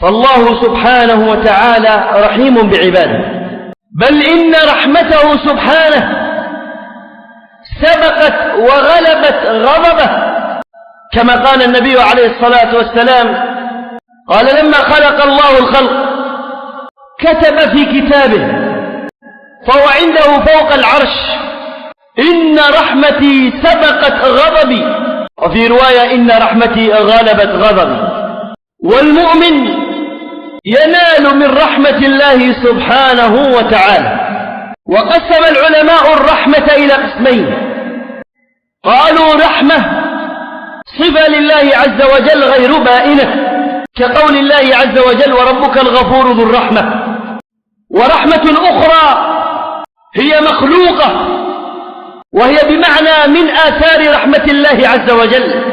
فالله سبحانه وتعالى رحيم بعباده، بل إن رحمته سبحانه سبقت وغلبت غضبه، كما قال النبي عليه الصلاة والسلام قال لما خلق الله الخلق كتب في كتابه فهو عنده فوق العرش إن رحمتي سبقت غضبي، وفي رواية إن رحمتي غلبت غضبي. والمؤمن ينال من رحمة الله سبحانه وتعالى. وقسم العلماء الرحمة إلى قسمين، قالوا رحمة صفة لله عز وجل غير بائنة كقول الله عز وجل وربك الغفور ذو الرحمة، ورحمة أخرى هي مخلوقة وهي بمعنى من آثار رحمة الله عز وجل،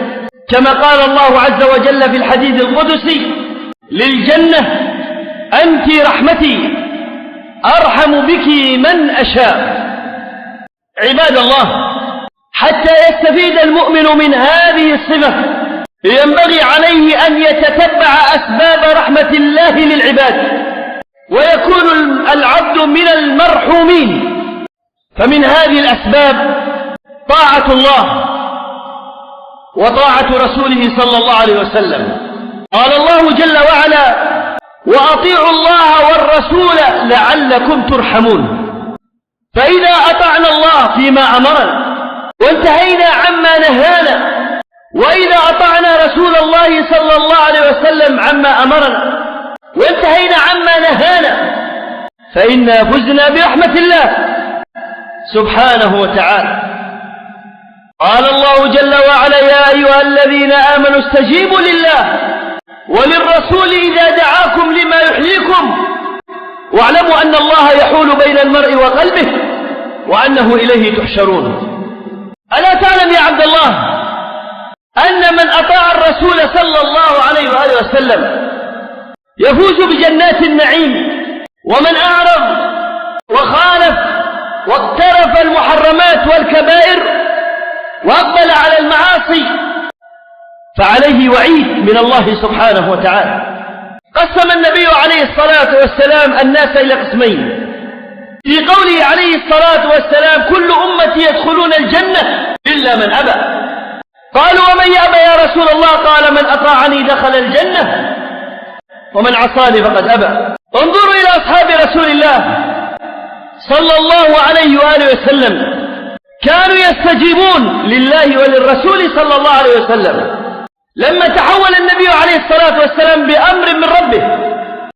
كما قال الله عز وجل في الحديث القدسي للجنة أنت رحمتي أرحم بك من أشاء. عباد الله، حتى يستفيد المؤمن من هذه الصفة ينبغي عليه أن يتتبع أسباب رحمة الله للعباد ويكون العبد من المرحومين. فمن هذه الأسباب طاعة الله وطاعة رسوله صلى الله عليه وسلم. قال الله جل وعلا وأطيعوا الله والرسول لعلكم ترحمون. فإذا أطعنا الله فيما أمرنا وانتهينا عما نهانا، وإذا أطعنا رسول الله صلى الله عليه وسلم عما أمرنا وانتهينا عما نهانا، فإنا فزنا برحمة الله سبحانه وتعالى. قال الله جل وعلا يا أيها الذين آمنوا استجيبوا لله وللرسول إذا دعاكم لما يحييكم واعلموا أن الله يحول بين المرء وقلبه وأنه إليه تحشرون. ألا تعلم يا عبد الله أن من أطاع الرسول صلى الله عليه وآله وسلم يفوز بجنات النعيم، ومن أعرض وخالف واقترف المحرمات والكبائر وأقبل على المعاصي فعليه وعيد من الله سبحانه وتعالى. قسم النبي عليه الصلاة والسلام الناس إلى قسمين في قوله عليه الصلاة والسلام كل أمتي يدخلون الجنة إلا من أبى. قالوا ومن يأبى يا رسول الله؟ قال من أطاعني دخل الجنة ومن عصاني فقد أبى. انظروا إلى أصحاب رسول الله صلى الله عليه وآله وسلم، كانوا يستجيبون لله وللرسول صلى الله عليه وسلم. لما تحول النبي عليه الصلاة والسلام بأمر من ربه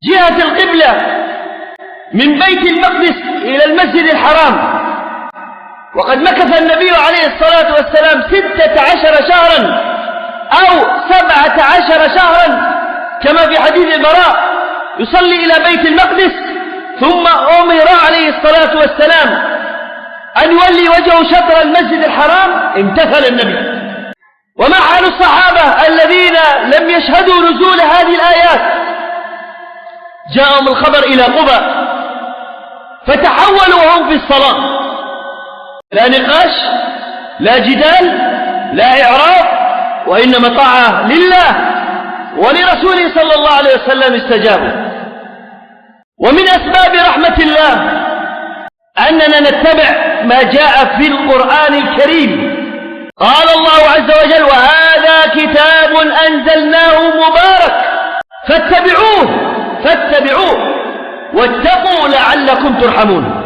جهة القبلة من بيت المقدس إلى المسجد الحرام، وقد مكث النبي عليه الصلاة والسلام 16 شهرا أو 17 شهرا كما في حديث البراء يصلي إلى بيت المقدس، ثم أمر عليه الصلاة والسلام أن يولي وجهه شطر المسجد الحرام، امتثل النبي. وما حال الصحابة الذين لم يشهدوا نزول هذه الآيات؟ جاءهم الخبر إلى قبى فتحولوا وهم في الصلاة، لا نقاش لا جدال لا إعراض، وإنما طاعة لله ولرسوله صلى الله عليه وسلم استجابوا. ومن أسباب رحمة الله أننا نتبع ما جاء في القرآن الكريم. قال الله عز وجل وهذا كتاب أنزلناه مبارك فاتبعوه واتقوا لعلكم ترحمون.